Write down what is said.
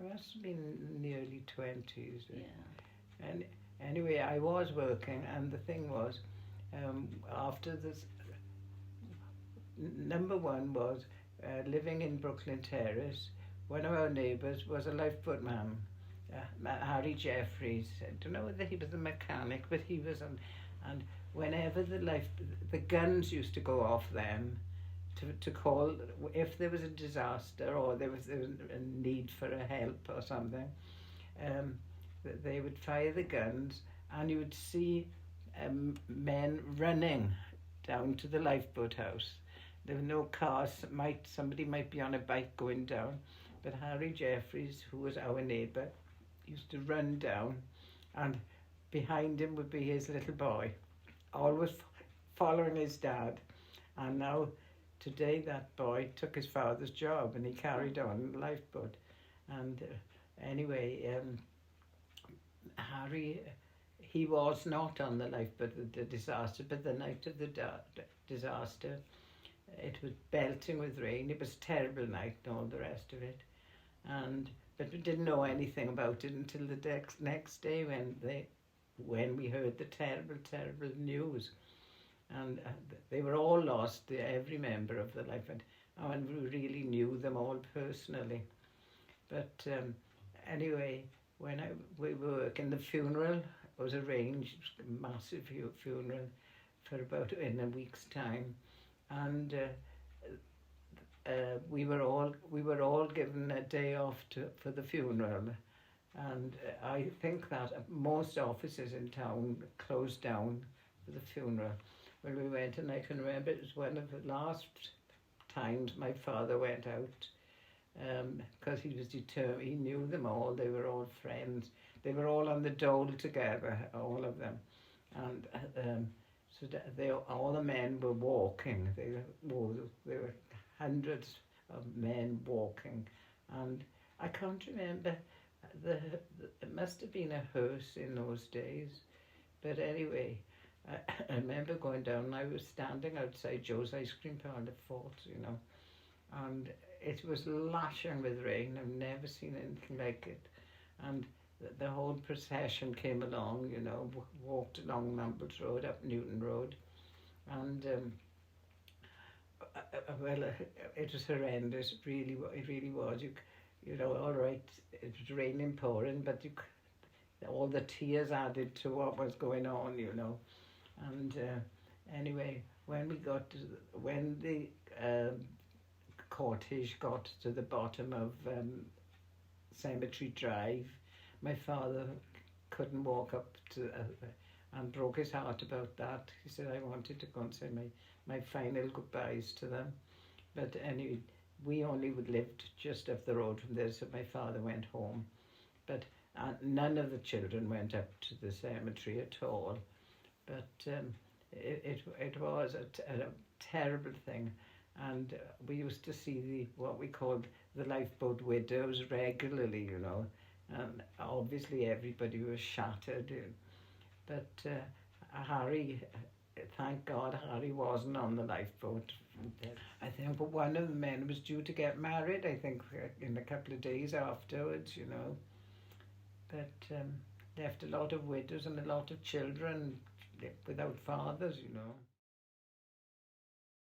I must have been in the early 20s. Yeah. And anyway, I was working, and the thing was, after this, number one was living in Brooklyn Terrace. One of our neighbours was a lifeboat man, Harry Jeffries. I don't know whether he was a mechanic, but he was and whenever the guns used to go off then, to call if there was a disaster or there was a need for a help or something, they would fire the guns, and you would see men running down to the lifeboat house. There were no cars. Somebody might be on a bike going down, but Harry Jeffries, who was our neighbour, used to run down, and behind him would be his little boy, always following his dad. And now, today, that boy took his father's job, and he carried on the lifeboat. And anyway, Harry, he was not on the lifeboat at the disaster, but the night of the disaster, it was belting with rain. It was a terrible night and all the rest of it. But we didn't know anything about it until the next day when we heard the terrible, terrible news. And they were all lost, every member of the lifeboat. And we really knew them all personally. But anyway, when we were working, the funeral was arranged, a massive funeral, for about in a week's time. And we were all given a day off for the funeral, and I think that most offices in town closed down for the funeral. When we went, and I can remember it was one of the last times my father went out, because he was determined. He knew them all. They were all friends. They were all on the dole together, all of them, and. So all the men were walking. There were hundreds of men walking, and I can't remember. It must have been a hearse in those days, but anyway, I remember going down. And I was standing outside Joe's ice cream parlour, and it was lashing with rain. I've never seen anything like it, and the whole procession came along, walked along Mumbles Road, up Newton Road, and it was horrendous. It really was. All right, it was raining, pouring, but all the tears added to what was going on, And anyway, when the cortege got to the bottom of Cemetery Drive, my father couldn't walk up to and broke his heart about that. He said, I wanted to go and say my final goodbyes to them. But anyway, we only lived just up the road from there, so my father went home. But none of the children went up to the cemetery at all. But it was a terrible thing. And we used to see what we called the lifeboat widows regularly, And obviously everybody was shattered. But Harry, thank God Harry wasn't on the lifeboat. I think one of the men was due to get married, I think, in a couple of days afterwards, But left a lot of widows and a lot of children without fathers,